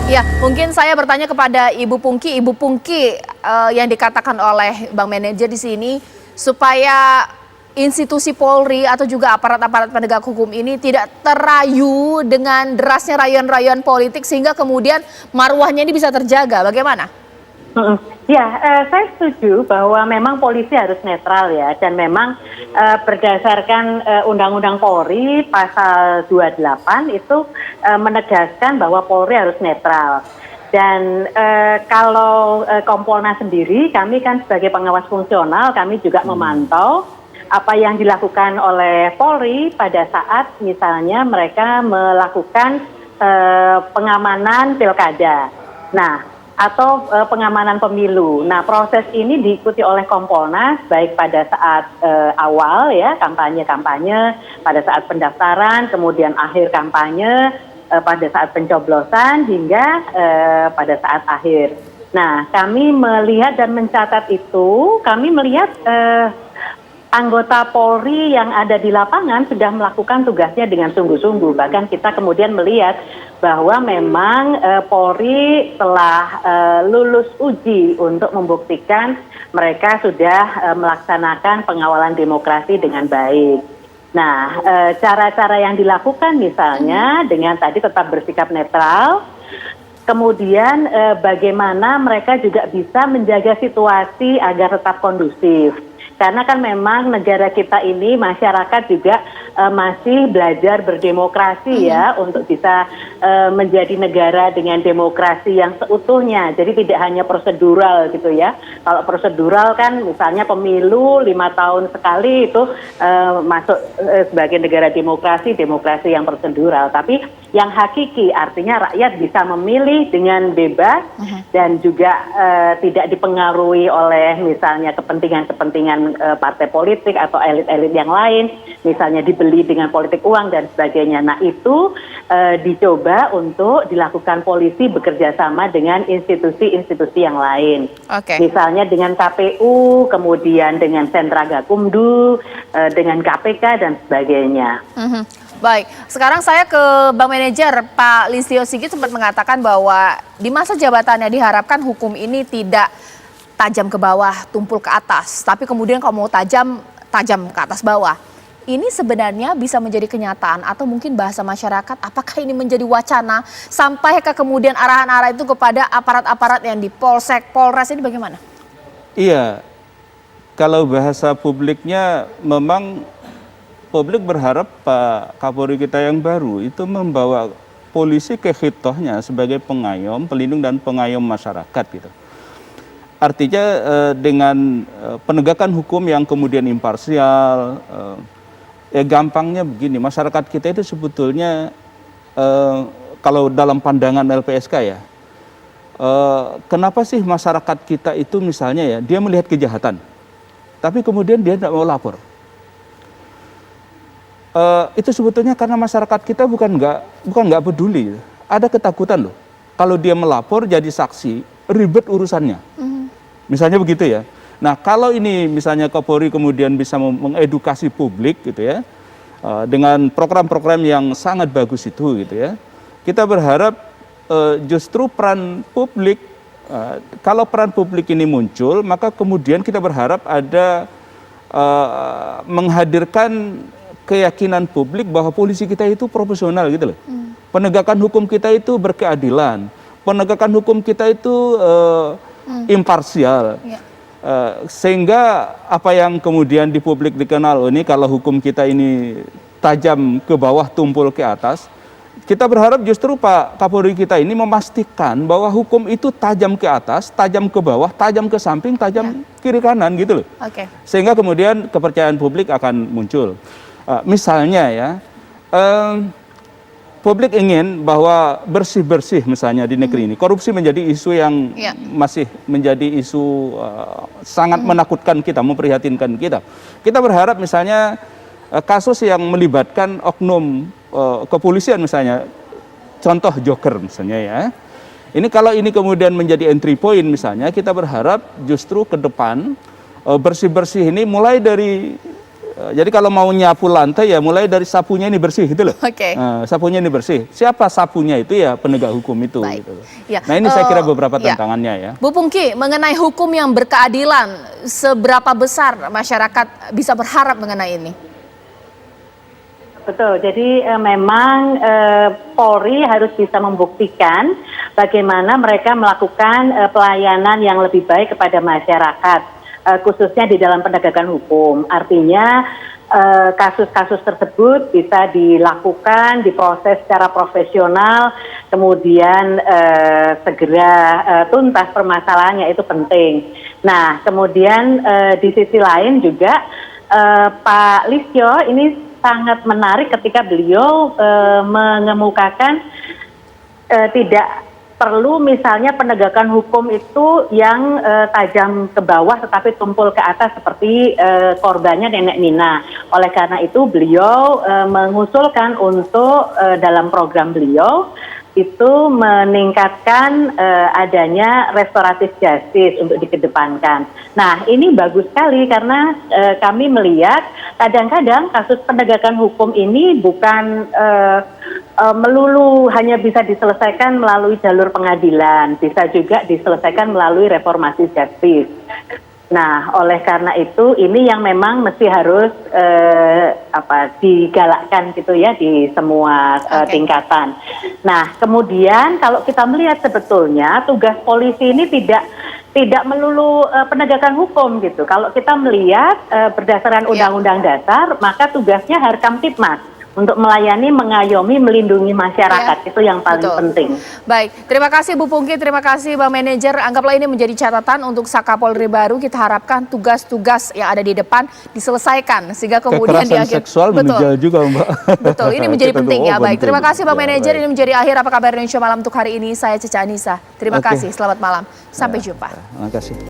Ya, mungkin saya bertanya kepada Ibu Pungki. Ibu Pungki, yang dikatakan oleh Bang Manajer di sini supaya institusi Polri atau juga aparat-aparat penegak hukum ini tidak terayu dengan derasnya rayuan-rayuan politik sehingga kemudian marwahnya ini bisa terjaga. Bagaimana? Ya, saya setuju bahwa memang polisi harus netral ya, dan memang berdasarkan Undang-Undang Polri pasal 28 itu menegaskan bahwa Polri harus netral. Dan kalau Kompolnas sendiri, kami kan sebagai pengawas fungsional, kami juga memantau apa yang dilakukan oleh Polri pada saat misalnya mereka melakukan pengamanan pilkada. Nah, atau pengamanan pemilu. Nah, proses ini diikuti oleh Kompolnas baik pada saat awal ya, kampanye-kampanye, pada saat pendaftaran, kemudian akhir kampanye, pada saat pencoblosan hingga pada saat akhir. Nah, kami melihat dan mencatat itu, kami melihat anggota Polri yang ada di lapangan sudah melakukan tugasnya dengan sungguh-sungguh. Bahkan kita kemudian melihat bahwa memang Polri telah lulus uji untuk membuktikan mereka sudah melaksanakan pengawalan demokrasi dengan baik. Nah, cara-cara yang dilakukan misalnya dengan tadi tetap bersikap netral, kemudian bagaimana mereka juga bisa menjaga situasi agar tetap kondusif. Karena kan memang negara kita ini masyarakat juga masih belajar berdemokrasi ya untuk bisa menjadi negara dengan demokrasi yang seutuhnya. Jadi tidak hanya prosedural gitu ya. Kalau prosedural kan misalnya pemilu 5 tahun sekali itu masuk sebagai negara demokrasi yang prosedural. Tapi yang hakiki artinya rakyat bisa memilih dengan bebas dan juga tidak dipengaruhi oleh misalnya kepentingan-kepentingan partai politik atau elit-elit yang lain, misalnya dibeli dengan politik uang dan sebagainya. Nah, itu dicoba untuk dilakukan polisi bekerja sama dengan institusi-institusi yang lain. Misalnya dengan KPU, kemudian dengan Sentra Gakumdu, dengan KPK dan sebagainya. Baik, sekarang saya ke Bang Manajer. Pak Listio Sigit sempat mengatakan bahwa di masa jabatannya diharapkan hukum ini tidak tajam ke bawah, tumpul ke atas. Tapi kemudian kalau mau tajam ke atas bawah. Ini sebenarnya bisa menjadi kenyataan atau mungkin bahasa masyarakat, apakah ini menjadi wacana sampai ke kemudian arahan-arahan itu kepada aparat-aparat yang di Polsek, Polres ini bagaimana? Iya, kalau bahasa publiknya memang publik berharap Pak Kapolri kita yang baru itu membawa polisi ke khitohnya sebagai pengayom, pelindung dan pengayom masyarakat gitu. Artinya dengan penegakan hukum yang kemudian imparsial, gampangnya begini, masyarakat kita itu sebetulnya kalau dalam pandangan LPSK ya, kenapa sih masyarakat kita itu misalnya ya, dia melihat kejahatan, tapi kemudian dia tidak mau lapor. Itu sebetulnya karena masyarakat kita bukan nggak peduli, ada ketakutan loh. Kalau dia melapor jadi saksi, ribet urusannya. Misalnya begitu ya. Nah, kalau ini misalnya Kapolri kemudian bisa mengedukasi publik gitu ya, dengan program-program yang sangat bagus itu gitu ya. Kita berharap justru peran publik, kalau peran publik ini muncul, maka kemudian kita berharap ada menghadirkan keyakinan publik bahwa polisi kita itu profesional gitu loh. Penegakan hukum kita itu berkeadilan. Penegakan hukum kita itu imparsial. Sehingga apa yang kemudian di publik dikenal ini kalau hukum kita ini tajam ke bawah, tumpul ke atas, kita berharap justru Pak Kapolri kita ini memastikan bahwa hukum itu tajam ke atas, tajam ke bawah, tajam ke samping, tajam kiri kanan gitu loh. Sehingga kemudian kepercayaan publik akan muncul. Misalnya ya, publik ingin bahwa bersih-bersih misalnya di negeri ini. Korupsi menjadi isu yang masih menjadi isu sangat menakutkan kita, memprihatinkan kita. Kita berharap misalnya kasus yang melibatkan oknum kepolisian misalnya, contoh Joker misalnya ya. Ini kalau ini kemudian menjadi entry point misalnya, kita berharap justru ke depan bersih-bersih ini mulai dari Jadi kalau mau nyapu lantai ya mulai dari sapunya ini bersih gitu loh. Oke. Sapunya ini bersih. Siapa sapunya itu ya penegak hukum itu. Baik. Gitu. Ya, Nah ini saya kira beberapa ya. tantangannya ya. Bu Pungki, mengenai hukum yang berkeadilan, seberapa besar masyarakat bisa berharap mengenai ini? Betul, jadi memang Polri harus bisa membuktikan bagaimana mereka melakukan pelayanan yang lebih baik kepada masyarakat. Khususnya di dalam penegakan hukum. Artinya kasus-kasus tersebut bisa dilakukan, diproses secara profesional, kemudian segera tuntas permasalahannya, itu penting. Nah, kemudian di sisi lain juga Pak Listio ini sangat menarik ketika beliau mengemukakan tidak perlu misalnya penegakan hukum itu yang tajam ke bawah tetapi tumpul ke atas seperti korbannya Nenek Nina. Oleh karena itu beliau mengusulkan untuk dalam program beliau itu meningkatkan adanya restoratif justice untuk dikedepankan. Nah ini bagus sekali karena kami melihat kadang-kadang kasus penegakan hukum ini bukan melulu hanya bisa diselesaikan melalui jalur pengadilan, bisa juga diselesaikan melalui reformasi justice. Nah, oleh karena itu ini yang memang mesti harus digalakkan gitu ya di semua tingkatan. Nah, kemudian kalau kita melihat sebetulnya tugas polisi ini tidak melulu penegakan hukum gitu. Kalau kita melihat berdasarkan Undang-Undang Dasar, maka tugasnya Harkamtibmas untuk melayani, mengayomi, melindungi masyarakat. Itu yang paling penting. Baik, terima kasih Bu Pungki, terima kasih Bang Manajer. Anggaplah ini menjadi catatan untuk Sakapolri baru. Kita harapkan tugas-tugas yang ada di depan diselesaikan sehingga kemudian di akhir seksual menunjang juga, Mbak. Betul, ini menjadi penting ya. Baik, terima kasih Bang Manajer. Baik. Ini menjadi akhir Apa Kabar Indonesia Malam untuk hari ini. Saya Cece Anissa. Terima kasih, selamat malam. Sampai jumpa. Terima kasih.